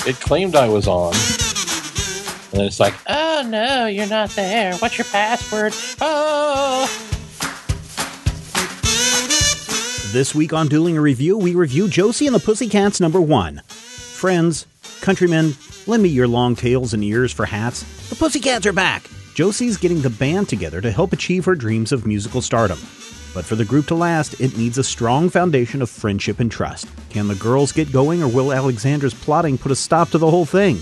It claimed I was on. And then it's like, oh no, you're not there. What's your password? Oh. This week on Dueling a Review, we review Josie and the Pussycats #1. Friends, countrymen, lend me your long tails and ears for hats. The Pussycats are back. Josie's getting the band together to help achieve her dreams of musical stardom. But for the group to last, it needs a strong foundation of friendship and trust. Can the girls get going, or will Alexandra's plotting put a stop to the whole thing?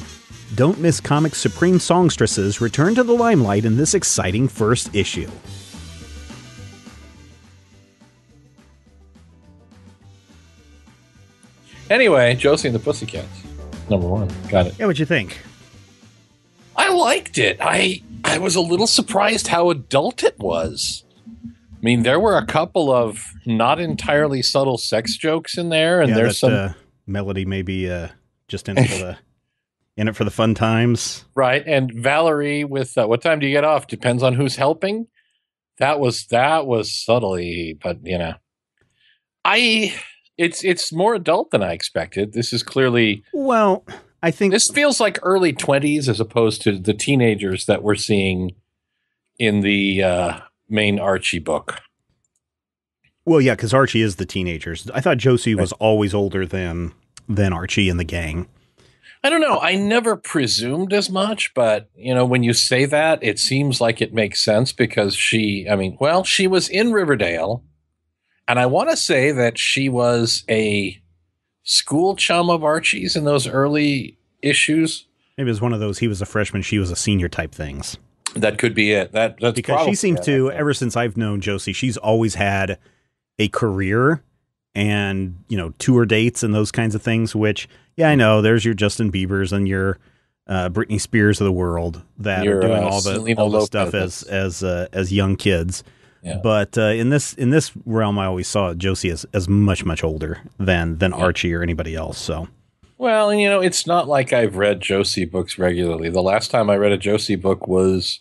Don't miss comics' supreme songstresses return to the limelight in this exciting first issue. Anyway, Josie and the Pussycats, #1. Got it. Yeah, what'd you think? I liked it. I was a little surprised how adult it was. I mean, there were a couple of not entirely subtle sex jokes in there, and there's some melody maybe just in it for the fun times, right? And Valerie with "What time do you get off?" Depends on who's helping. That was subtly, but it's more adult than I expected. This is clearly I think this feels like early 20s as opposed to the teenagers that we're seeing in the main Archie book. Well, yeah, because Archie is the teenagers. I thought Josie was always older than Archie and the gang. I don't know. I never presumed as much, but when you say that, it seems like it makes sense because she was in Riverdale, and I want to say that she was a school chum of Archie's in those early issues. Maybe it was one of those, he was a freshman, she was a senior type things. That could be it. That's because she seems to, ever since I've known Josie, she's always had a career and, tour dates and those kinds of things, which, yeah, I know there's your Justin Biebers and your Britney Spears of the world that are doing all the stuff as young kids. Yeah. But in this realm, I always saw Josie as much, much older than Archie or anybody else. So, well, and it's not like I've read Josie books regularly. The last time I read a Josie book was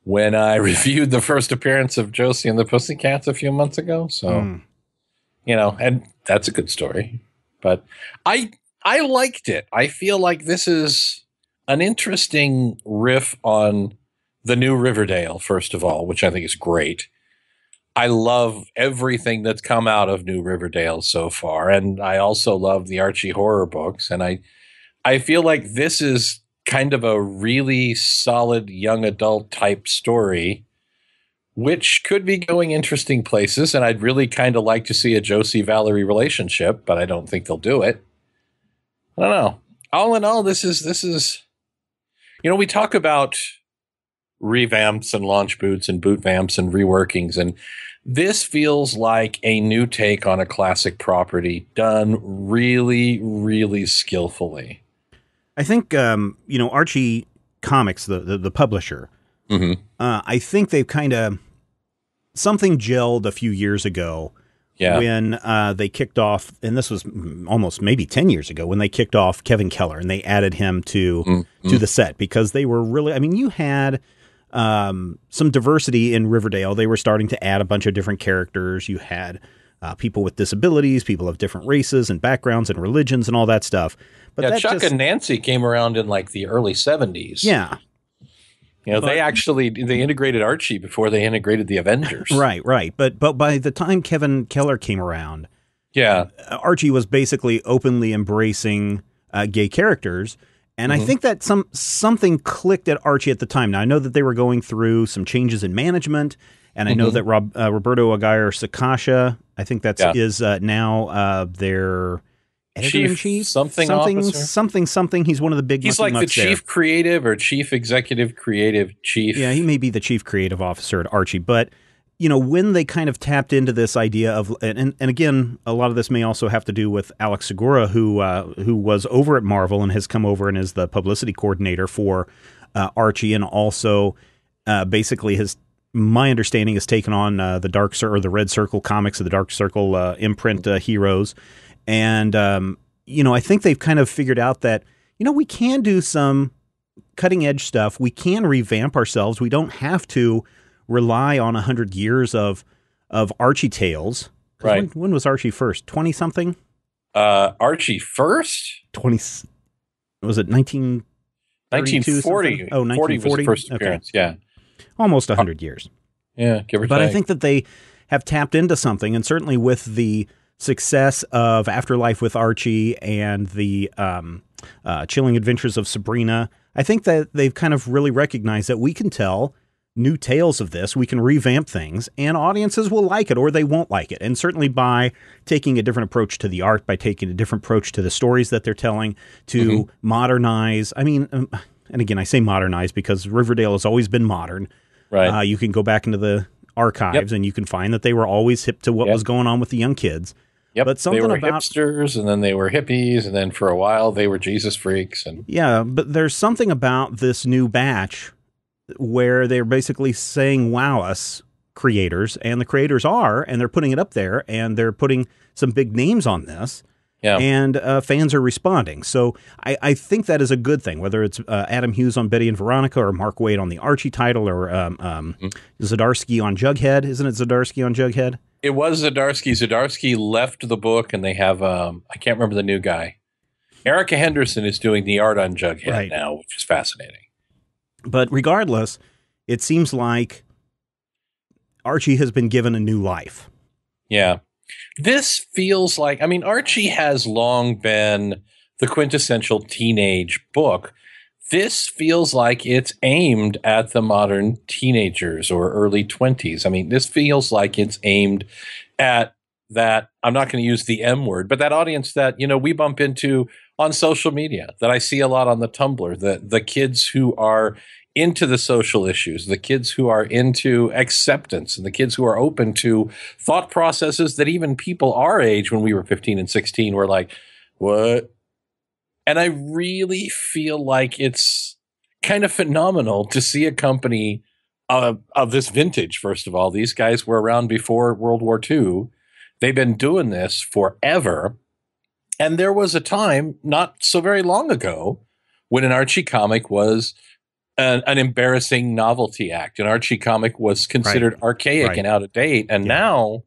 when I reviewed the first appearance of Josie and the Pussycats a few months ago. So, and that's a good story. But I liked it. I feel like this is an interesting riff on the new Riverdale, first of all, which I think is great. I love everything that's come out of New Riverdale so far, and I also love the Archie horror books, and I feel like this is kind of a really solid young adult type story, which could be going interesting places, and I'd really kind of like to see a Josie-Valerie relationship, but I don't think they'll do it. I don't know. All in all, this is we talk about revamps and launch boots and boot vamps and reworkings, and this feels like a new take on a classic property done really, really skillfully. I think Archie Comics, the publisher, I think they've kind of something gelled a few years ago. Yeah. When they kicked off, and this was almost maybe 10 years ago, when they kicked off Kevin Keller and they added him to the set, because they were really, you had some diversity in Riverdale. They were starting to add a bunch of different characters. You had people with disabilities, people of different races and backgrounds and religions and all that stuff. But Chuck and Nancy came around in like the early 70s. Yeah. They integrated Archie before they integrated the Avengers. Right. But by the time Kevin Keller came around, Archie was basically openly embracing gay characters. And I think that something clicked at Archie at the time. Now, I know that they were going through some changes in management, and I know that Roberto Aguirre Sacascia, I think is now their editor-in-chief, something officer. He's one of the big. He's like the chief creative or chief executive creative chief. Yeah, he may be the chief creative officer at Archie. But when they kind of tapped into this idea of, and again, a lot of this may also have to do with Alex Segura, who was over at Marvel and has come over and is the publicity coordinator for Archie, and also basically my understanding has taken on the Red Circle comics of the Dark Circle imprint heroes. And, I think they've kind of figured out that, we can do some cutting edge stuff. We can revamp ourselves. We don't have to rely on 100 years of Archie tales. Right. When was Archie first? 20 something? Archie first? 20. was it 1940? Oh, 1940 was the 1940? first appearance, yeah. Almost 100 years. Yeah, give or take. But I think that they have tapped into something, and certainly with the success of Afterlife with Archie and the Chilling Adventures of Sabrina, I think that they've kind of really recognized that we can tell new tales of this, we can revamp things, and audiences will like it or they won't like it. And certainly by taking a different approach to the art, by taking a different approach to the stories that they're telling, to modernize. I mean, and again, I say modernize because Riverdale has always been modern. Right. You can go back into the archives and you can find that they were always hip to what was going on with the young kids. Yep. But something they were about hipsters, and then they were hippies, and then for a while they were Jesus freaks. And yeah, but there's something about this new batch where they're basically saying, wow, us creators, and the creators are, and they're putting it up there, and they're putting some big names on this, and fans are responding. So I think that is a good thing, whether it's Adam Hughes on Betty and Veronica, or Mark Waid on the Archie title, or Zdarsky on Jughead. Isn't it Zdarsky on Jughead? It was Zdarsky. Zdarsky left the book, and they have, I can't remember the new guy. Erica Henderson is doing the art on Jughead now, which is fascinating. But regardless, it seems like Archie has been given a new life. Yeah. This feels like, I mean, Archie has long been the quintessential teenage book. This feels like it's aimed at the modern teenagers or early 20s. I mean, this feels like it's aimed at that, I'm not going to use the M word, but that audience that, you know, we bump into on social media, that I see a lot on the Tumblr, the kids who are into the social issues, the kids who are into acceptance, and the kids who are open to thought processes that even people our age, when we were 15 and 16, were like, what? And I really feel like it's kind of phenomenal to see a company of this vintage. First of all, these guys were around before World War II. They've been doing this forever. And there was a time not so very long ago when an Archie comic was an embarrassing novelty act. An Archie comic was considered archaic and out of date. And now,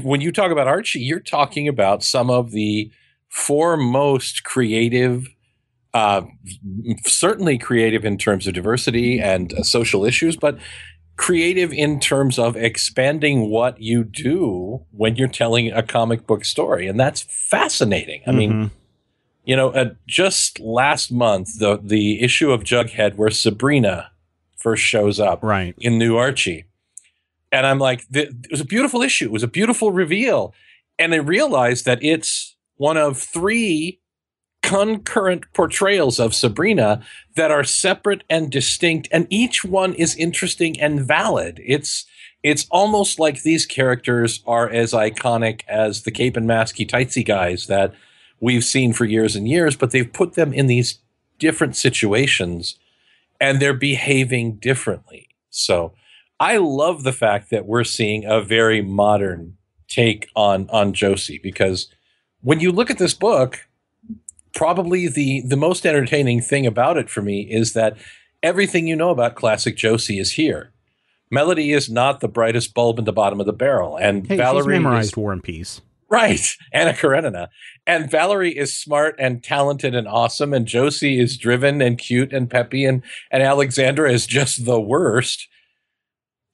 when you talk about Archie, you're talking about some of the foremost creative, certainly creative in terms of diversity and social issues, but creative in terms of expanding what you do when you're telling a comic book story. And that's fascinating. I mean, you know, just last month, the issue of Jughead where Sabrina first shows up in New Archie. And I'm like, it was a beautiful issue. It was a beautiful reveal. And I realized that it's one of 3 concurrent portrayals of Sabrina that are separate and distinct, and each one is interesting and valid. It's almost like these characters are as iconic as the cape and masky tightsy guys that we've seen for years and years, but they've put them in these different situations and they're behaving differently. So I love the fact that we're seeing a very modern take on Josie, because when you look at this book, probably the most entertaining thing about it for me is that everything you know about classic Josie is here. Melody is not the brightest bulb in the bottom of the barrel, and Valerie she's memorized War and Peace. Right, Anna Karenina. And Valerie is smart and talented and awesome, and Josie is driven and cute and peppy, and Alexandra is just the worst.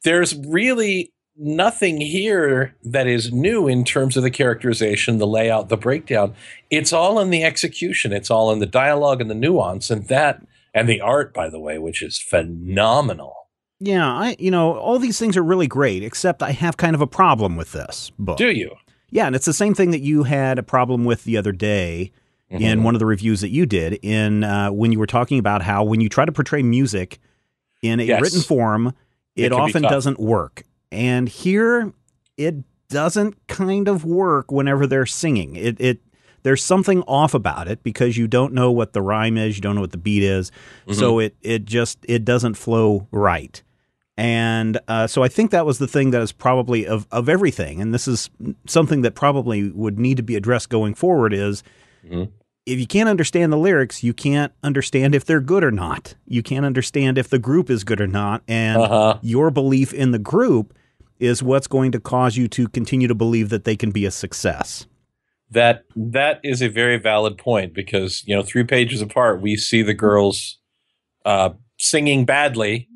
There's really nothing here that is new in terms of the characterization, the layout, the breakdown. It's all in the execution. It's all in the dialogue and the nuance, and the art, by the way, which is phenomenal. Yeah, all these things are really great, except I have kind of a problem with this book. Do you? Yeah, and it's the same thing that you had a problem with the other day in one of the reviews that you did when you were talking about how when you try to portray music in a written form, it often doesn't work. And here, it doesn't kind of work whenever they're singing. There's something off about it because you don't know what the rhyme is, you don't know what the beat is, so it doesn't flow right. And so I think that was the thing that is probably of everything, and this is something that probably would need to be addressed going forward is if you can't understand the lyrics, you can't understand if they're good or not. You can't understand if the group is good or not, and your belief in the group is what's going to cause you to continue to believe that they can be a success. That is a very valid point because, 3 pages apart, we see the girls singing badly,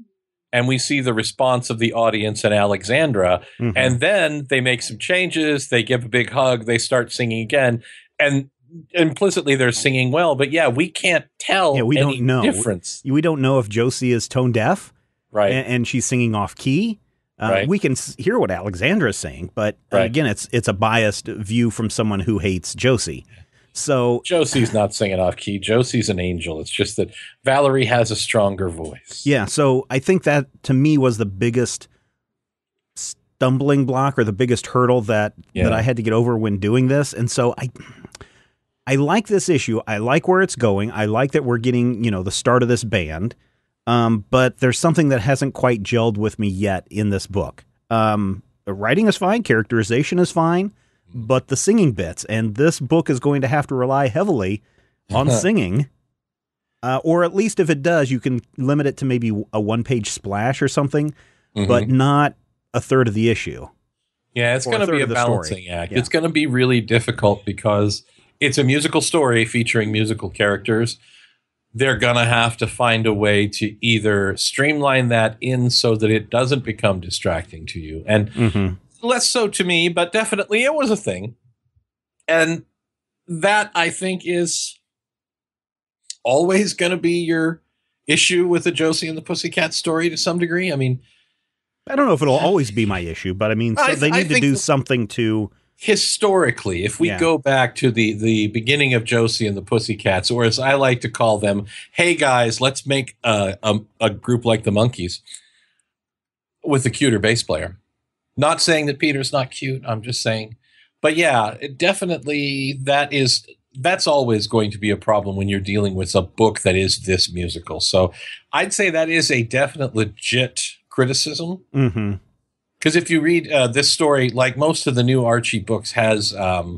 and we see the response of the audience and Alexandra, and then they make some changes, they give a big hug, they start singing again, and implicitly they're singing well, but we can't tell we any don't know difference. We don't know if Josie is tone deaf, right, and she's singing off key. Right. We can hear what Alexandra is saying, but again, it's a biased view from someone who hates Josie. So Josie's not singing off key. Josie's an angel. It's just that Valerie has a stronger voice. Yeah, so I think that to me was the biggest stumbling block or the biggest hurdle that I had to get over when doing this. And so I like this issue. I like where it's going. I like that we're getting, the start of this band. But there's something that hasn't quite gelled with me yet in this book. The writing is fine. Characterization is fine. But the singing bits, and this book is going to have to rely heavily on singing. Or at least if it does, you can limit it to maybe a 1-page splash or something, but not a third of the issue. Yeah, it's going to be a balancing act. Yeah. It's going to be really difficult because it's a musical story featuring musical characters. They're going to have to find a way to either streamline that in so that it doesn't become distracting to you. And less so to me, but definitely it was a thing. And that, I think, is always going to be your issue with the Josie and the Pussycats story to some degree. I mean, I don't know if it'll always be my issue, but I mean, they need to do something to... Historically, if we go back to the beginning of Josie and the Pussycats, or as I like to call them, hey guys, let's make a group like the Monkees with a cuter bass player. Not saying that Peter's not cute, I'm just saying. But definitely that's always going to be a problem when you're dealing with a book that is this musical. So I'd say that is a definite legit criticism. Because if you read this story, like most of the new Archie books, has a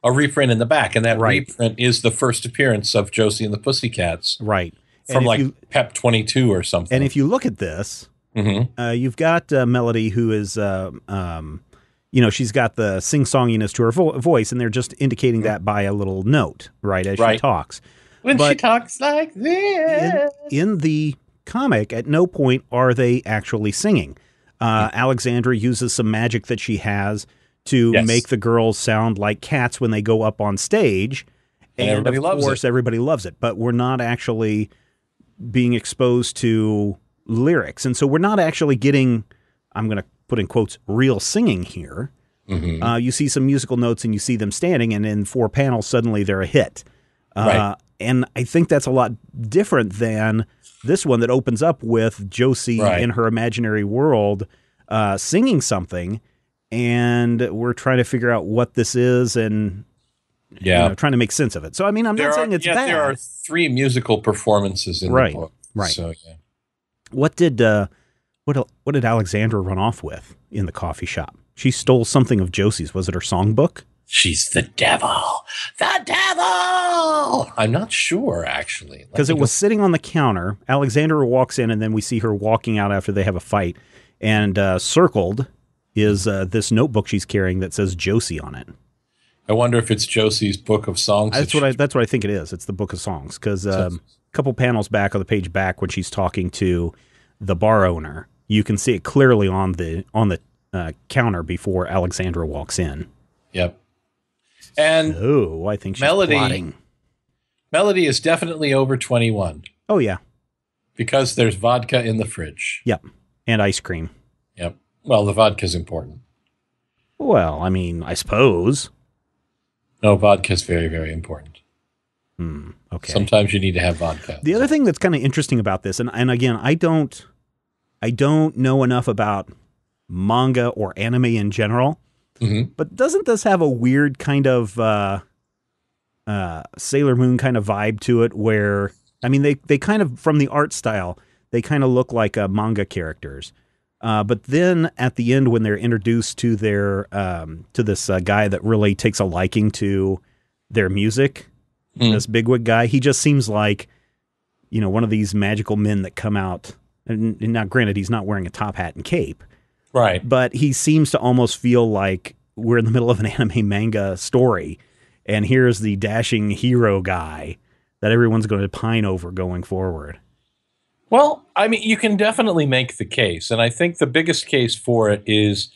reprint in the back, and that reprint is the first appearance of Josie and the Pussycats, right? From Pep 22 or something. And if you look at this, you've got Melody, who is, she's got the sing-songiness to her voice, and they're just indicating that by a little note, right, as she talks. When she talks like this. In the comic, at no point are they actually singing. Alexandra uses some magic that she has to make the girls sound like cats when they go up on stage. And everybody loves it. But we're not actually being exposed to lyrics. And so we're not actually getting, I'm going to put in quotes, real singing here. You see some musical notes and you see them standing, and in 4 panels, suddenly they're a hit. And I think that's a lot different than this one that opens up with Josie in her imaginary world singing something, and we're trying to figure out what this is and trying to make sense of it. So, I mean, I'm not saying it's bad. There are 3 musical performances in the book. Right. So, What did Alexandra run off with in the coffee shop? She stole something of Josie's. Was it her songbook? She's the devil. The devil! I'm not sure, actually. Because it was sitting on the counter. Alexandra walks in, and then we see her walking out after they have a fight. And circled is this notebook she's carrying that says Josie on it. I wonder if it's Josie's book of songs. That's what I think it is. It's the book of songs. Because a couple panels back on the page back, when she's talking to the bar owner, you can see it clearly on the counter before Alexandra walks in. Yep. And I think she's plotting. Melody is definitely over 21. Oh, yeah. Because there's vodka in the fridge. Yep. And ice cream. Yep. Well, the vodka's important. Well, I mean, I suppose. No, vodka's very, very important. Okay. Sometimes you need to have vodka. The other thing that's kind of interesting about this, and again, I don't know enough about manga or anime in general, but doesn't this have a weird kind of Sailor Moon kind of vibe to it where, I mean, they kind of, from the art style, they kind of look like manga characters. But then at the end, when they're introduced to their to this guy that really takes a liking to their music, this bigwig guy, he just seems like, one of these magical men that come out. And now, granted, he's not wearing a top hat and cape, right? But he seems to almost feel like we're in the middle of an anime manga story, and here's the dashing hero guy that everyone's going to pine over going forward. Well, I mean, you can definitely make the case. And I think the biggest case for it is,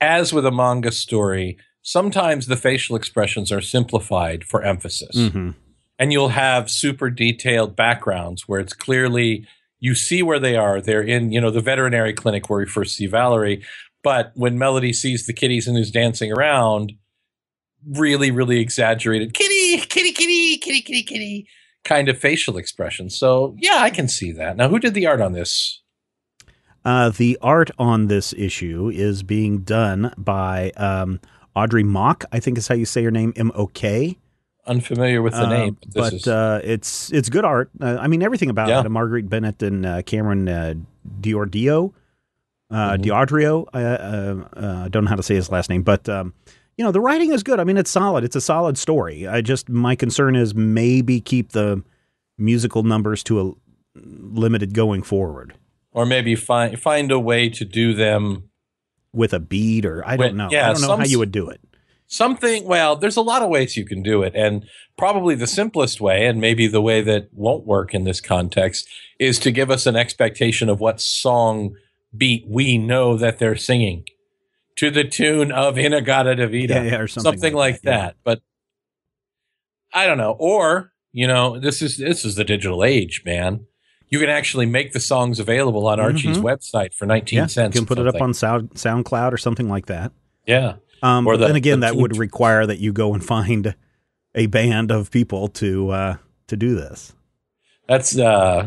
as with a manga story, sometimes the facial expressions are simplified for emphasis. Mm-hmm. And you'll have super detailed backgrounds where it's clearly, you see where they are. They're in, the veterinary clinic where we first see Valerie. But when Melody sees the kitties and is dancing around, really, really exaggerated kitty, kitty, kitty, kitty, kitty, kitty kind of facial expression. So, yeah, I can see that. Now, who did the art on this? The art on this issue is being done by Audrey Mok, I think is how you say her name, M-O-K. Unfamiliar with the name. But it's good art. I mean, everything about it. Marguerite Bennett and Cameron Deordio. Deordio. I don't know how to say his last name, but the writing is good. I mean, it's solid. It's a solid story. My concern is maybe keep the musical numbers to a limited going forward, or maybe find a way to do them with a beat, or I don't know. I don't know how you would do it. Well, there's a lot of ways you can do it, and probably the simplest way, and maybe the way that won't work in this context, is to give us an expectation of what song beat we know that they're singing to the tune of Inagata Davida, or something like that. Yeah. But I don't know. Or, this is the digital age, man. You can actually make the songs available on Archie's website for 19 cents. You can put it up on SoundCloud or something like that. Yeah. But then again, that would require that you go and find a band of people to do this. That's because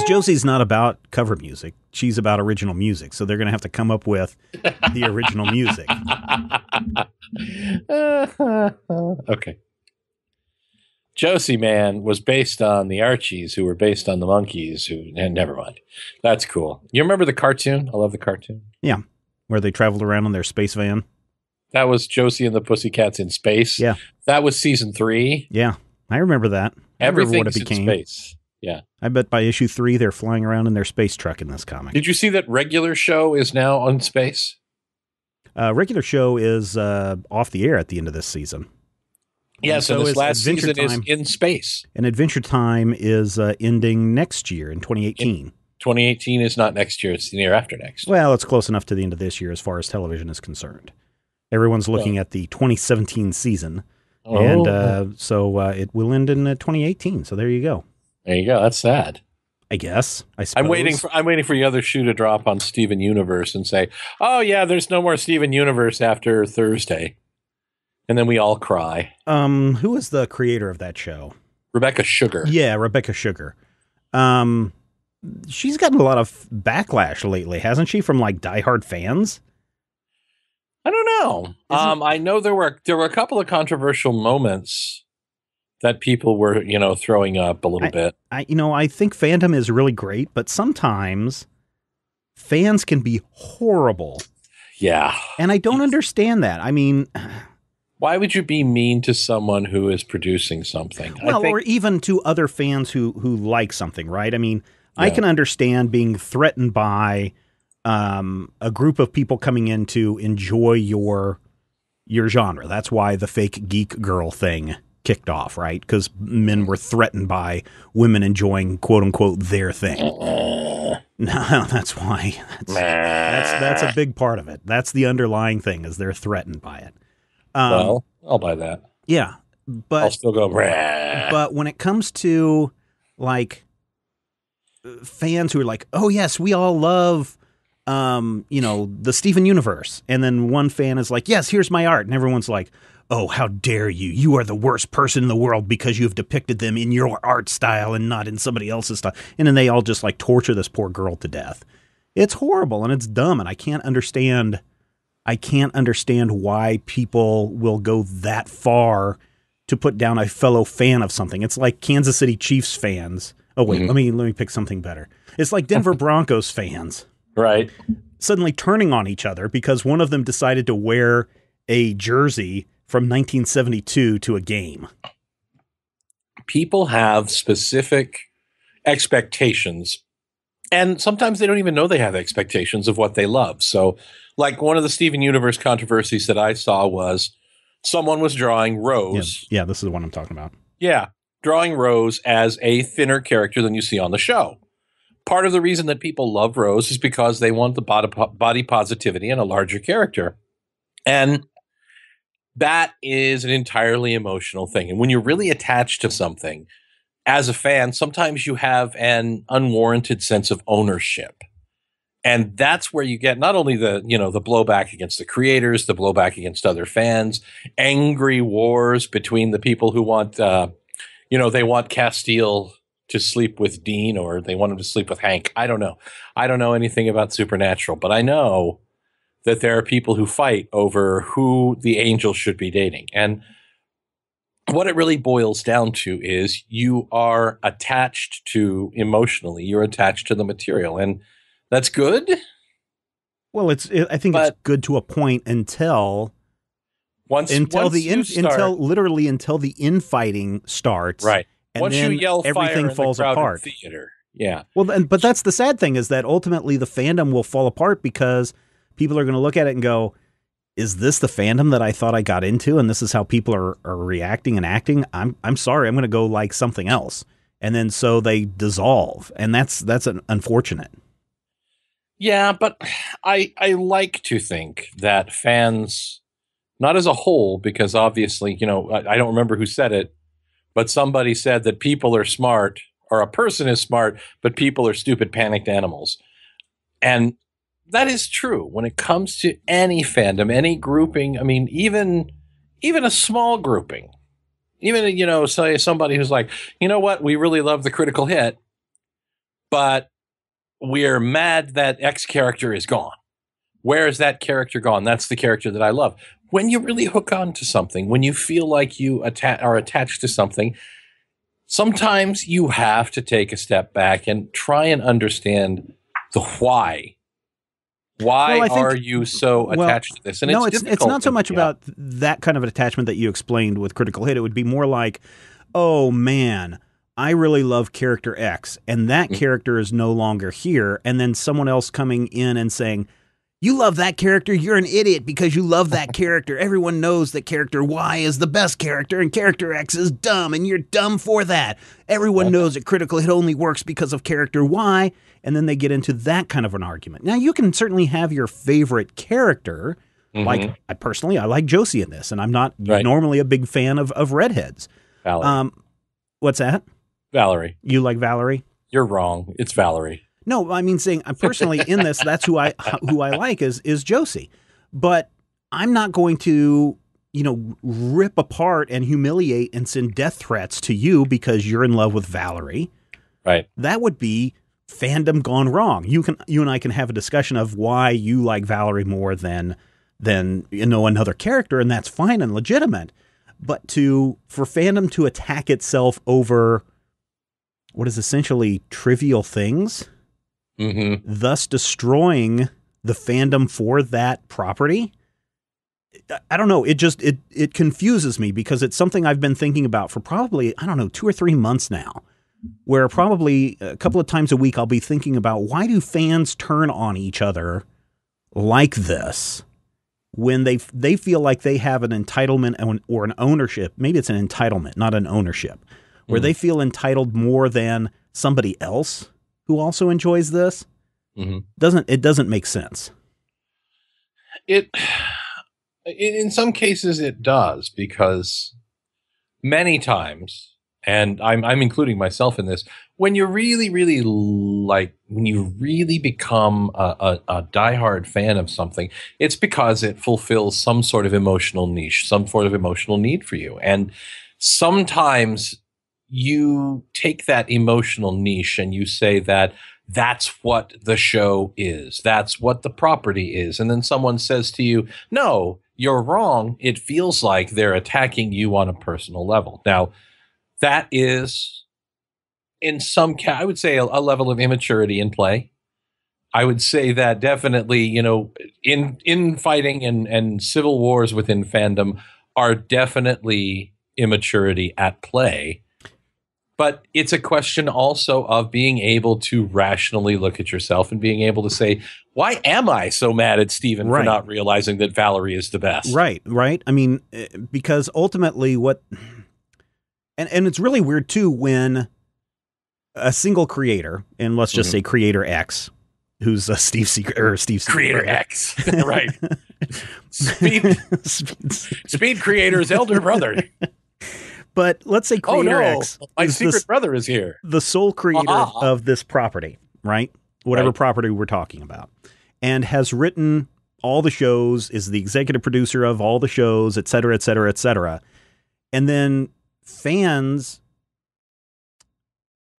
Josie's not about cover music; she's about original music. So they're going to have to come up with the original music. Okay. Josie, man, was based on the Archies, who were based on the Monkees. And never mind. That's cool. You remember the cartoon? I love the cartoon. Yeah. Where they traveled around on their space van. That was Josie and the Pussycats in space. Yeah. That was season 3. Yeah. I remember that. Everything's in space. Yeah. I bet by issue 3, they're flying around in their space truck in this comic. Did you see that Regular Show is now on space? Regular Show is off the air at the end of this season. Yeah, so this last season is in space. And Adventure Time is ending next year in 2018. 2018 is not next year. It's the year after next. Well, it's close enough to the end of this year as far as television is concerned. Everyone's looking at the 2017 season. And so it will end in 2018. So there you go. There you go. That's sad. I guess. I suppose. I'm waiting for the other shoe to drop on Steven Universe and say, "Oh yeah, there's no more Steven Universe after Thursday," and then we all cry. Who is the creator of that show? Rebecca Sugar. Yeah, Rebecca Sugar. She's gotten a lot of backlash lately, hasn't she, from like diehard fans? I don't know. I know there were a couple of controversial moments that people were, throwing up a little bit. I think fandom is really great, but sometimes fans can be horrible. Yeah. And I don't understand that. I mean, why would you be mean to someone who is producing something? Well, or even to other fans who like something, right? I mean, yeah. I can understand being threatened by a group of people coming in to enjoy your genre. That's why the fake geek girl thing kicked off, right? Because men were threatened by women enjoying "quote unquote" their thing. No, that's why. That's a big part of it. That's the underlying thing, is they're threatened by it. Well, I'll buy that. Yeah, but I'll still go. But when it comes to like fans who are like, "Oh yes, we all love." The Steven Universe. And then one fan is like, "Yes, here's my art." And everyone's like, "Oh, how dare you? You are the worst person in the world because you have depicted them in your art style and not in somebody else's style." And then they all just like torture this poor girl to death. It's horrible and it's dumb. And I can't understand why people will go that far to put down a fellow fan of something. It's like Kansas City Chiefs fans. Oh, wait, let me pick something better. It's like Denver Broncos fans. Right. Suddenly turning on each other because one of them decided to wear a jersey from 1972 to a game. People have specific expectations, and sometimes they don't even know they have expectations of what they love. So, like one of the Steven Universe controversies that I saw was someone was drawing Rose. Yeah, this is the one I'm talking about. Yeah, drawing Rose as a thinner character than you see on the show. Part of the reason that people love Rose is because they want the body positivity and a larger character. And that is an entirely emotional thing. And when you're really attached to something, as a fan, sometimes you have an unwarranted sense of ownership. And that's where you get not only the blowback against the creators, the blowback against other fans, angry wars between the people who want, they want Castile to sleep with Dean, or they want him to sleep with Hank. I don't know. I don't know anything about Supernatural, but I know that there are people who fight over who the angel should be dating. And what it really boils down to is you are attached to emotionally, you're attached to the material. And that's good. Well, I think it's good to a point until the infighting starts. Right. And once then you yell fire everything falls apart. Theater. Yeah. Well, but that's the sad thing, is that ultimately the fandom will fall apart because people are going to look at it and go, is this the fandom that I thought I got into? And this is how people are reacting and acting. I'm sorry. I'm going to go like something else. And then so they dissolve. And that's unfortunate. Yeah, but I like to think that fans, not as a whole, because obviously, I don't remember who said it, but somebody said that people are smart, or a person is smart, but people are stupid, panicked animals. And that is true when it comes to any fandom, any grouping. I mean, even a small grouping, even, say somebody who's like, you know what, we really love the critical hit, but we're mad that X character is gone. Where is that character gone? That's the character that I love. When you really hook on to something, when you feel like you are attached to something, sometimes you have to take a step back and try and understand the why. Why are you so attached to this? And it's not so much about that kind of an attachment that you explained with Critical Hit. It would be more like, oh man, I really love character X, and that character is no longer here. And then someone else coming in and saying, you love that character, you're an idiot because you love that character. Everyone knows that character Y is the best character and character X is dumb, and you're dumb for that. Everyone knows that Critical Hit only works because of character Y, and then they get into that kind of an argument. Now, you can certainly have your favorite character. Like, I like Josie in this, and I'm not normally a big fan of redheads. Valerie. What's that? Valerie. You like Valerie? You're wrong. It's Valerie. No, I mean, saying personally in this, that's who I like is Josie. But I'm not going to, rip apart and humiliate and send death threats to you because you're in love with Valerie. Right. That would be fandom gone wrong. You and I can have a discussion of why you like Valerie more than another character, and that's fine and legitimate. But for fandom to attack itself over what is essentially trivial things, thus destroying the fandom for that property, I don't know. It confuses me because it's something I've been thinking about for probably, 2 or 3 months now, where probably a couple of times a week I'll be thinking about, why do fans turn on each other like this when they feel like they have an entitlement or an ownership? Maybe it's an entitlement, not an ownership, where they feel entitled more than somebody else who also enjoys this. It doesn't make sense. In some cases it does, because many times, and I'm including myself in this, when you really become a diehard fan of something, it's because it fulfills some sort of emotional niche, some sort of emotional need for you. And sometimes you take that emotional niche and you say that that's what the show is. That's what the property is. And then someone says to you, no, you're wrong. It feels like they're attacking you on a personal level. Now, that is, in some I would say, a level of immaturity in play. I would say that definitely, in fighting and civil wars within fandom are definitely immaturity at play. But it's a question also of being able to rationally look at yourself and being able to say, why am I so mad at Steven for not realizing that Valerie is the best? Right. I mean, because ultimately and it's really weird too when a single creator, and let's just say creator X, who's a Steve Creator X. Right. Speed Creator's elder brother. But let's say Creator X. My secret brother is here. The sole creator of this property, right? Whatever property we're talking about. And has written all the shows, is the executive producer of all the shows, et cetera, et cetera, et cetera. And then fans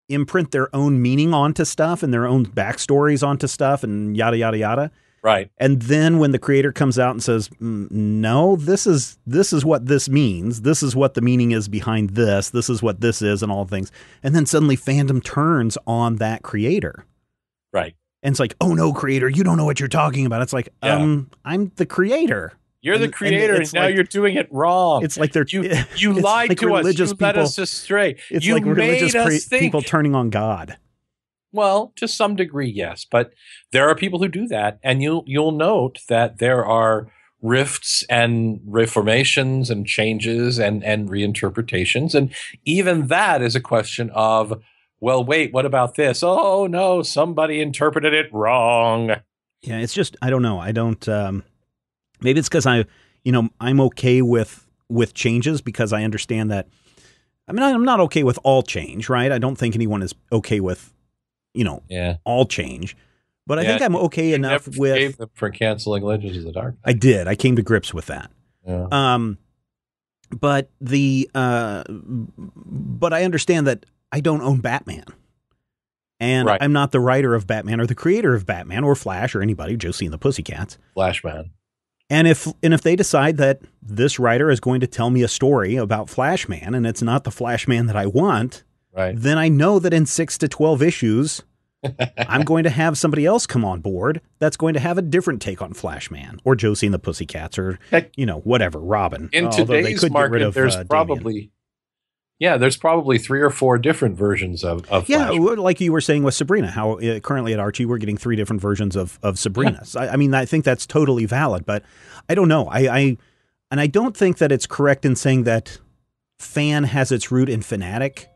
imprint their own meaning onto stuff and their own backstories onto stuff and yada, yada, yada. Right. And then when the creator comes out and says, no, this is what this means. This is what the meaning is behind this. This is what this is and all things. And then suddenly fandom turns on that creator. Right. And it's like, oh no, creator, you don't know what you're talking about. It's like, I'm the creator. You're the creator, and now you're doing it wrong. It's like you lied like to us. You people, led us astray. It's you like religious think. People turning on God. Well, to some degree, yes, but there are people who do that, and you'll note that there are rifts and reformations and changes and reinterpretations, and even that is a question of, well, wait, what about this? Oh no, somebody interpreted it wrong. Yeah, it's just I don't know. I don't. Maybe it's because I'm okay with changes because I understand that. I mean, I'm not okay with all change, right? I don't think anyone is okay with. All change. But I think I'm okay enough with. Gave them for canceling Legends of the Dark Knight. I did. I came to grips with that. Yeah. But but I understand that I don't own Batman, and I'm not the writer of Batman or the creator of Batman or Flash or anybody. Josie and the Pussycats. Flashman. And if they decide that this writer is going to tell me a story about Flashman and it's not the Flashman that I want. Right. Then I know that in 6 to 12 issues, I'm going to have somebody else come on board that's going to have a different take on Flashman or Josie and the Pussycats or, whatever, Robin. In today's market, there's probably 3 or 4 different versions of Flashman. Yeah, like you were saying with Sabrina, how currently at Archie, we're getting 3 different versions of Sabrina. Yeah. I mean, I think that's totally valid, but I don't know. I don't think that it's correct in saying that fan has its root in fanatic.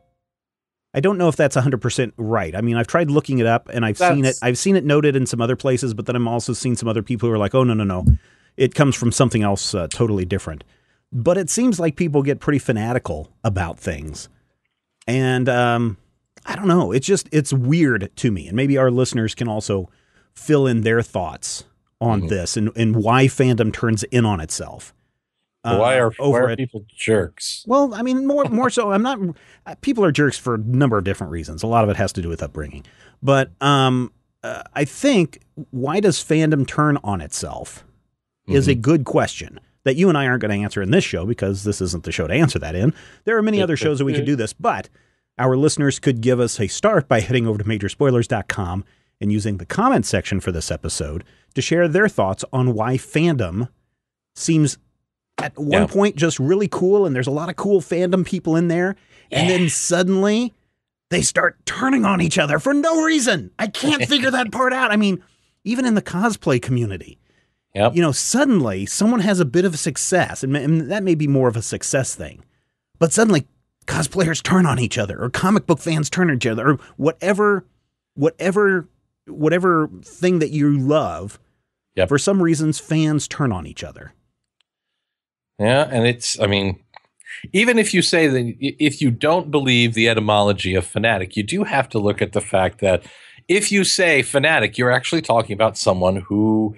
I don't know if that's 100% right. I mean, I've tried looking it up and I've seen it noted in some other places, but then I'm also seeing some other people who are like, oh, no. It comes from something else totally different. But it seems like people get pretty fanatical about things. And I don't know. It's weird to me. And maybe our listeners can also fill in their thoughts on this and why fandom turns in on itself. Why are people jerks? Well, I mean, more so. People are jerks for a number of different reasons. A lot of it has to do with upbringing. But I think why does fandom turn on itself is a good question that you and I aren't going to answer in this show because this isn't the show to answer that in. There are many other shows that we could do this, but our listeners could give us a start by heading over to majorspoilers.com and using the comment section for this episode to share their thoughts on why fandom seems at one point just really cool, and there's a lot of cool fandom people in there, and then suddenly they start turning on each other for no reason. I can't figure that part out. I mean, even in the cosplay community, suddenly someone has a bit of a success, and that may be more of a success thing, but suddenly cosplayers turn on each other, or comic book fans turn on each other, or whatever thing that you love. For some reasons, fans turn on each other. Yeah, and even if you say that if you don't believe the etymology of fanatic, you do have to look at the fact that if you say fanatic, you're actually talking about someone who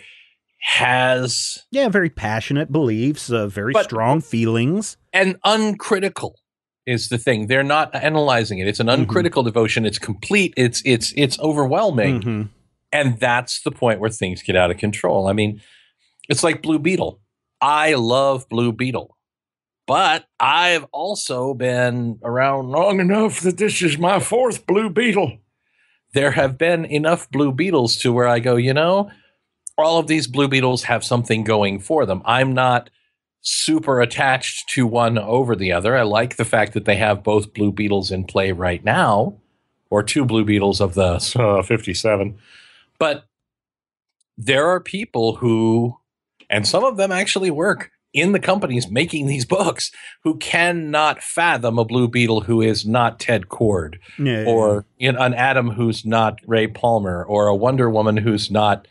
has very passionate beliefs, very strong feelings, and uncritical is the thing. They're not analyzing it. It's an uncritical devotion. It's complete. It's overwhelming, and that's the point where things get out of control. I mean, it's like Blue Beetle. I love Blue Beetle, but I've also been around long enough that this is my 4th Blue Beetle. There have been enough Blue Beetles to where I go, all of these Blue Beetles have something going for them. I'm not super attached to one over the other. I like the fact that they have both Blue Beetles in play right now, or two Blue Beetles of the 57. But there are people who, and some of them actually work in the companies making these books, who cannot fathom a Blue Beetle who is not Ted Cord, or an Atom who's not Ray Palmer, or a Wonder Woman who's not.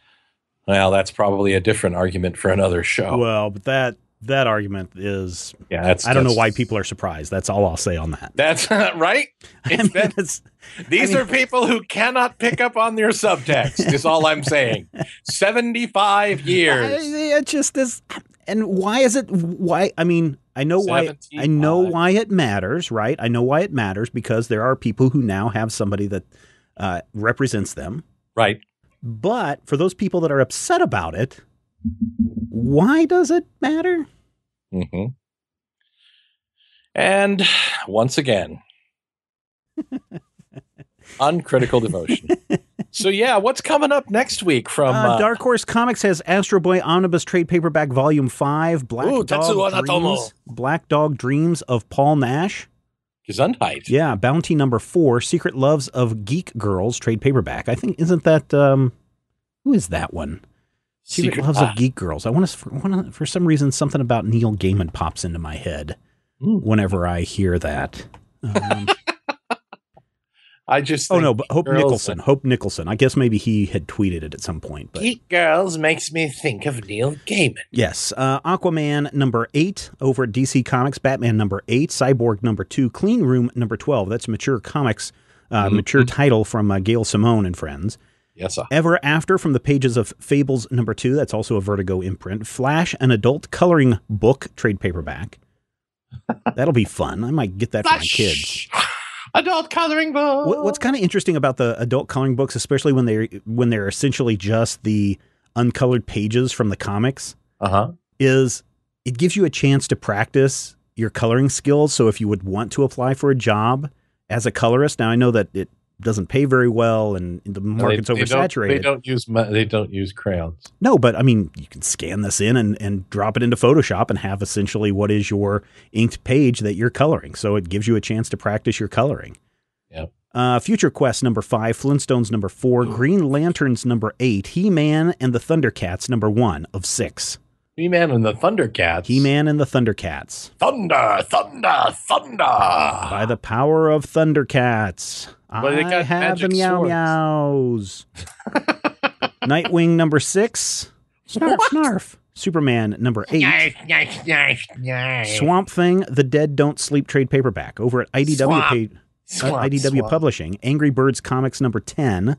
Well, that's probably a different argument for another show. Well, but that argument is, I don't know why people are surprised. That's all I'll say on that. That's right. These are people who cannot pick up on their subtext, is all I'm saying. 75 years. It just is. And why is it? Why? I mean, I know why it matters, right? I know why it matters, because there are people who now have somebody that represents them. Right. But for those people that are upset about it, why does it matter? Mm-hmm. And once again, uncritical devotion. So what's coming up next week from Dark Horse Comics has Astro Boy Omnibus Trade Paperback Volume 5, Black Dog Dreams of Paul Nash. Gesundheit. Yeah, Bounty number 4, Secret Loves of Geek Girls Trade Paperback. I think, isn't that, who is that one? Secret Loves of Geek Girls. I want to, for some reason, something about Neil Gaiman pops into my head whenever I hear that. I just but Hope Nicholson. I guess maybe he had tweeted it at some point. But. Geek Girls makes me think of Neil Gaiman. Yes. Aquaman number 8 over at DC Comics. Batman number 8. Cyborg number 2. Clean Room number 12. That's Mature Comics, mature title from Gail Simone and Friends. Yes, sir. Ever After from the pages of Fables number 2. That's also a Vertigo imprint. Flash, an adult coloring book trade paperback. That'll be fun. I might get that for my kids. Adult coloring book. What's kind of interesting about the adult coloring books, especially when they're essentially just the uncolored pages from the comics, is it gives you a chance to practice your coloring skills. So if you would want to apply for a job as a colorist, now I know that it doesn't pay very well and the market's oversaturated. They don't use crayons. No, but I mean, you can scan this in and drop it into Photoshop and have essentially what is your inked page that you're coloring. So it gives you a chance to practice your coloring. Yeah. Future Quest number 5, Flintstones number 4, Green Lanterns number 8, He-Man and the Thundercats number 1 of 6. He-Man and the Thundercats. He-Man and the Thundercats. Thunder, thunder, thunder. By the power of Thundercats. I have the meow meows. Nightwing number 6. Snarf, snarf. Superman number 8. Swamp Thing, The Dead Don't Sleep trade paperback over at IDW Publishing. Angry Birds Comics number 10.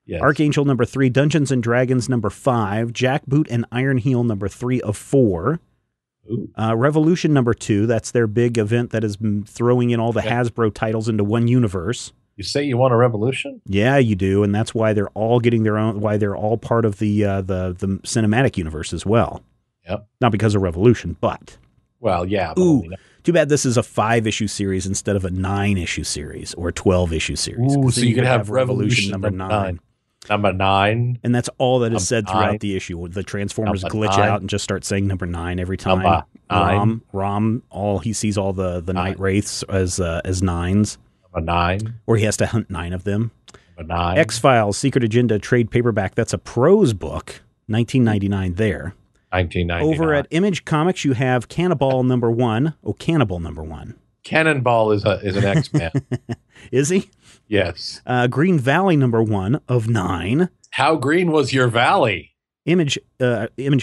Yes. Archangel number 3. Dungeons and Dragons number 5. Jackboot and Iron Heel number 3 of 4. Revolution number 2. That's their big event that has been throwing in all the Hasbro titles into one universe. You say you want a revolution? Yeah, you do, and that's why they're all getting their own. Why they're all part of the cinematic universe as well. Yep. Not because of Revolution, but Ooh, too bad this is a 5-issue series instead of a 9-issue series or a 12-issue series. Ooh, so you could have Revolution number 9. Number 9. And that's all that is said throughout the issue. The Transformers glitch out and just start saying number 9 every time. Rom, he sees all the Night Wraiths as 9s. Number 9. Or he has to hunt 9 of them. Number 9. X-Files Secret Agenda trade paperback. That's a prose book. $19.99 there. $19.99. Over at Image Comics, you have Cannonball number 1. Oh, Cannibal number 1. Cannonball is an X-Man. Is he? Yes. Green Valley number 1 of 9. How green was your valley? Image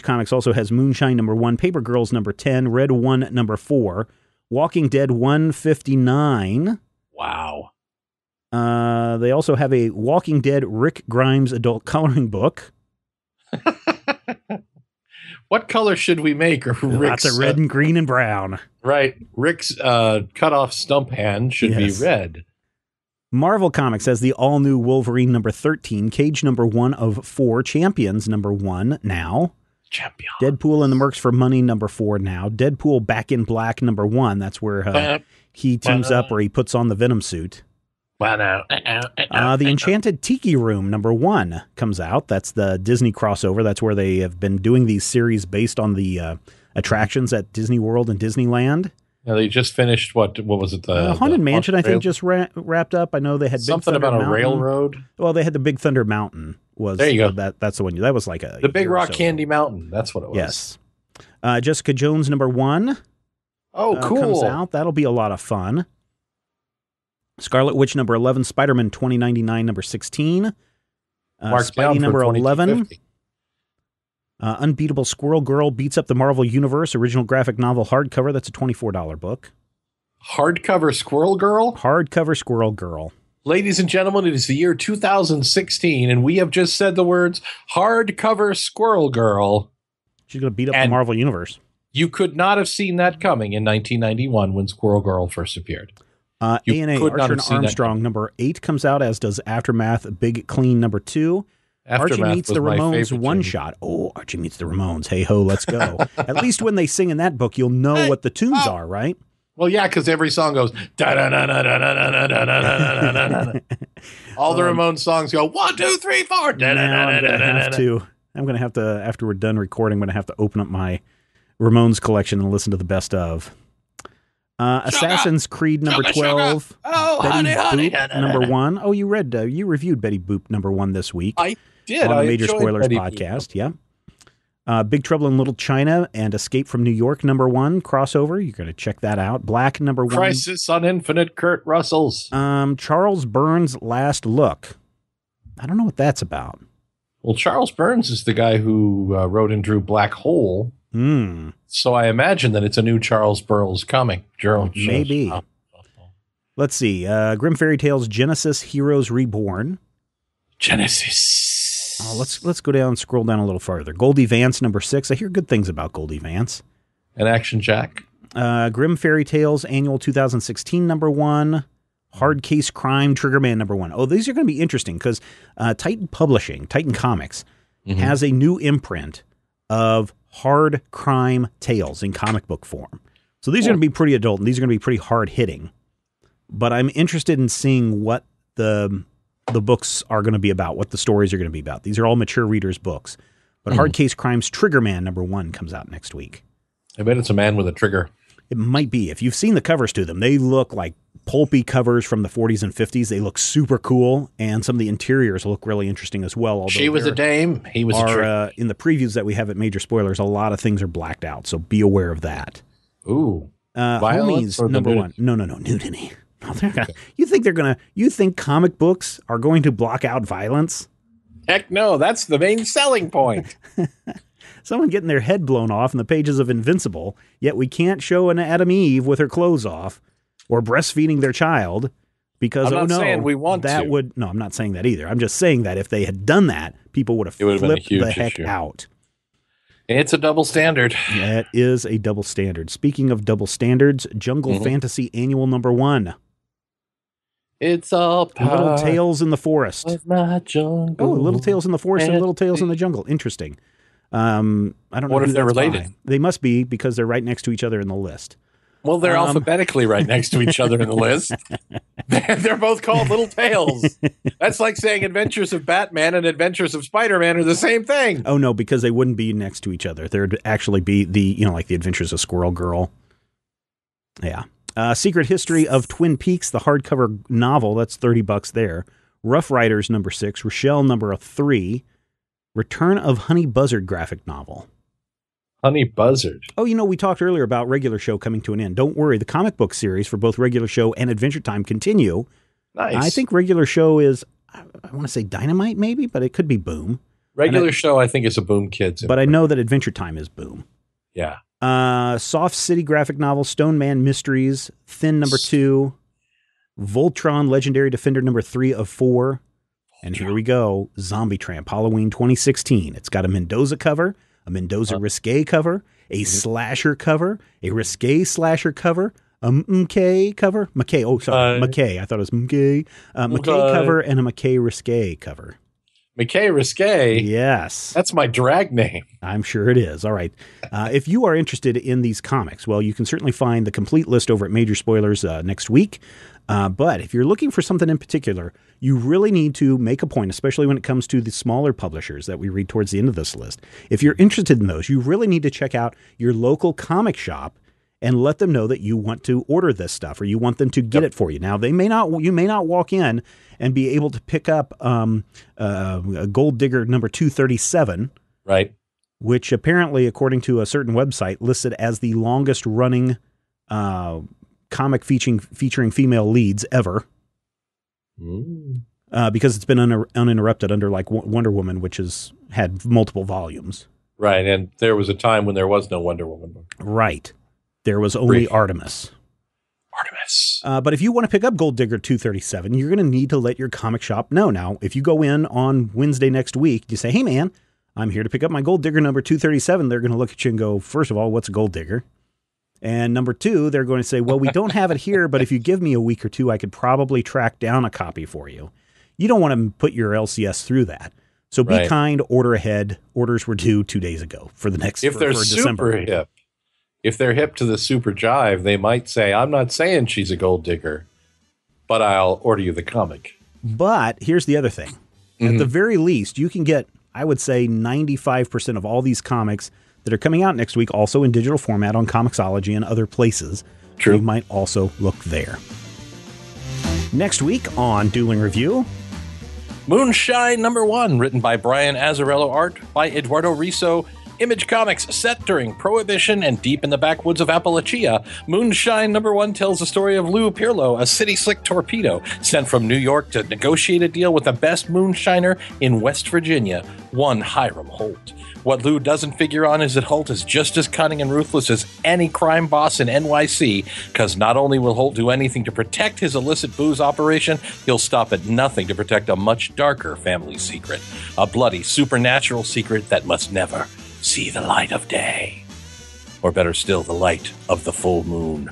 Comics also has Moonshine number 1, Paper Girls number 10, Red 1 number 4, Walking Dead 159. Wow. They also have a Walking Dead Rick Grimes adult coloring book. What color should we make? Lots of red and green and brown. Right. Rick's cut off stump hand should be red. Marvel Comics has the all-new Wolverine number 13, Cage number 1 of 4, Champions number 1 now. Champion. Deadpool and the Mercs for Money number 4 now. Deadpool Back in Black number 1. That's where he teams up or he puts on the Venom suit. The Enchanted Tiki Room number 1 comes out. That's the Disney crossover. That's where they have been doing these series based on the attractions at Disney World and Disneyland. Yeah, they just finished what was it? The Haunted Mansion, I think, just wrapped up. I know they had something Big Thunder about a Mountain. Railroad. Well, they had the Big Thunder Mountain. There you go. That's the one. That was like the Big Rock Candy Mountain. That's what it was. Yes. Jessica Jones #1. Oh, cool. Comes out. That'll be a lot of fun. Scarlet Witch #11. Spider-Man 2099 #16. Marked down Spidey for 11. Unbeatable Squirrel Girl beats up the Marvel Universe. Original graphic novel hardcover. That's a $24 book. Hardcover Squirrel Girl? Hardcover Squirrel Girl. Ladies and gentlemen, it is the year 2016, and we have just said the words hardcover Squirrel Girl. She's going to beat up the Marvel Universe. You could not have seen that coming in 1991 when Squirrel Girl first appeared. A&A Archer and Armstrong #8 comes out, as does Aftermath Big Clean #2. Archie Meets the Ramones one-shot. Oh, Archie Meets the Ramones. Hey ho, let's go. At least when they sing in that book, you'll know what the tunes are, right? Well, yeah, because every song goes da da da da da da da da da da da. All the Ramones songs go 1, 2, 3, 4. I'm gonna have to after we're done recording. I'm gonna have to open up my Ramones collection and listen to the best of. Assassin's Creed #12. Oh, Betty honey, Boop #1. Oh, you reviewed Betty Boop #1 this week. I did. On the I Major Spoilers Betty podcast. Boop. Yeah. Big Trouble in Little China and Escape from New York #1 crossover. You're going to check that out. Black #1. Crisis on Infinite Kurt Russells. Charles Burns' Last Look. I don't know what that's about. Well, Charles Burns is the guy who wrote and drew Black Hole. So I imagine that it's a new Charles Burns comic. Maybe. Let's see. Grim Fairy Tales Genesis Heroes Reborn. Genesis. Oh, let's go down, scroll down a little farther. Goldie Vance #6. I hear good things about Goldie Vance. And Action Jack. Grim Fairy Tales Annual 2016 #1. Hard Case Crime Triggerman #1. Oh, these are going to be interesting because Titan Comics, has a new imprint of hard crime tales in comic book form. So these are going to be pretty adult and these are going to be pretty hard hitting. But I'm interested in seeing what the books are going to be about, what the stories are going to be about. These are all mature readers' books. But Hard Case Crime's Triggerman #1 comes out next week. I bet it's a man with a trigger. It might be. If you've seen the covers to them, they look like pulpy covers from the 40s and 50s. They look super cool, and some of the interiors look really interesting as well. She was a dame. He was a trick. In the previews that we have at Major Spoilers, a lot of things are blacked out, so be aware of that. Ooh. Homies #1. No, nudity. You think comic books are going to block out violence? Heck no, that's the main selling point. Someone getting their head blown off in the pages of Invincible, yet we can't show an Adam Eve with her clothes off or breastfeeding their child because, I'm not saying we want that to. would, no, I'm not saying that either. I'm just saying that if they had done that, people would have flipped the heck out. It's a double standard. That is a double standard. Speaking of double standards, Jungle Fantasy Annual #1. It's all Little Tales in the Forest. My jungle. Oh, Little Tales in the Forest and Little Tales in the Jungle. Interesting. I don't know. What if they're related? By. They must be because they're right next to each other in the list. Well, they're alphabetically right next to each other in the list. They're both called Little Tales. That's like saying Adventures of Batman and Adventures of Spider-Man are the same thing. Oh, no, because they wouldn't be next to each other. There'd actually be like the Adventures of Squirrel Girl. Yeah. Secret History of Twin Peaks, the hardcover novel. That's $30 there. Rough Riders #6. Rochelle #3. Return of Honey Buzzard graphic novel. Honey Buzzard. Oh, we talked earlier about Regular Show coming to an end. Don't worry. The comic book series for both Regular Show and Adventure Time continue. Nice. I think Regular Show is, I want to say Dynamite maybe, but it could be Boom. Regular Show, I think, is a Boom Kids. But I know that Adventure Time is Boom. Yeah. Soft City graphic novel, Stone Man Mysteries, Thin #2, Voltron Legendary Defender #3 of 4. And here we go, Zombie Tramp, Halloween 2016. It's got a Mendoza cover, a Mendoza risque cover, a slasher cover, a risque slasher cover, a McKay cover. McKay, oh, sorry, McKay. I thought it was McKay. McKay cover and a McKay risque cover. McKay Risque? Yes. That's my drag name. I'm sure it is. All right. If you are interested in these comics, well, you can certainly find the complete list over at Major Spoilers next week. But if you're looking for something in particular, you really need to make a point, especially when it comes to the smaller publishers that we read towards the end of this list. If you're interested in those, you really need to check out your local comic shop and let them know that you want to order this stuff or you want them to get it for you. Now, you may not walk in and be able to pick up a Gold Digger number 237. Right. Which apparently, according to a certain website, listed as the longest running comic featuring female leads ever. Because it's been uninterrupted under like Wonder Woman, which has had multiple volumes. Right, and there was a time when there was no Wonder Woman book. Right. There was only Artemis. But if you want to pick up Gold Digger 237, you're going to need to let your comic shop know. Now, if you go in on Wednesday next week, you say, hey, man, I'm here to pick up my Gold Digger number 237. They're going to look at you and go, first of all, what's a Gold Digger? And number two, they're going to say, well, we don't have it here, but if you give me a week or two, I could probably track down a copy for you. You don't want to put your LCS through that. So be kind, order ahead. Orders were due 2 days ago for the next If they're for super December. hip. If they're hip to the super jive, they might say, I'm not saying she's a gold digger, but I'll order you the comic. But here's the other thing. At the very least, you can get, I would say, 95% of all these comics that are coming out next week also in digital format on Comixology and other places. True. So you might also look there. Next week on Dueling Review, Moonshine #1, written by Brian Azzarello, art by Eduardo Riso. Image Comics, set during Prohibition and deep in the backwoods of Appalachia. Moonshine #1 tells the story of Lou Pirlo, a city-slick torpedo sent from New York to negotiate a deal with the best moonshiner in West Virginia, one Hiram Holt. What Lou doesn't figure on is that Holt is just as cunning and ruthless as any crime boss in NYC, because not only will Holt do anything to protect his illicit booze operation, he'll stop at nothing to protect a much darker family secret. A bloody, supernatural secret that must never see the light of day. Or better still, the light of the full moon.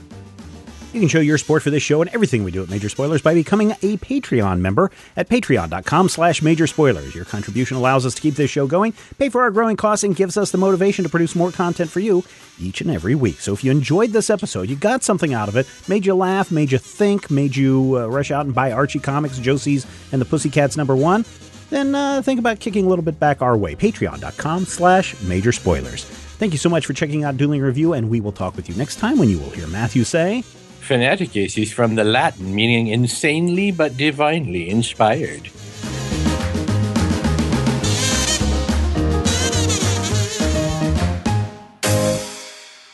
you can show your support for this show and everything we do at Major Spoilers by becoming a Patreon member at patreon.com/Major Spoilers. Your contribution allows us to keep this show going, pay for our growing costs, and gives us the motivation to produce more content for you each and every week. So if you enjoyed this episode, you got something out of it, made you laugh, made you think, made you rush out and buy Archie Comics, Josie's, and the Pussycats #1, then think about kicking a little bit back our way. Patreon.com/Major Spoilers. Thank you so much for checking out Dueling Review, and we will talk with you next time when you will hear Matthew say, Fanaticus is from the Latin, meaning insanely but divinely inspired.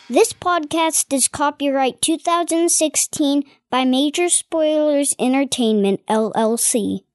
This podcast is copyright 2016 by Major Spoilers Entertainment, LLC.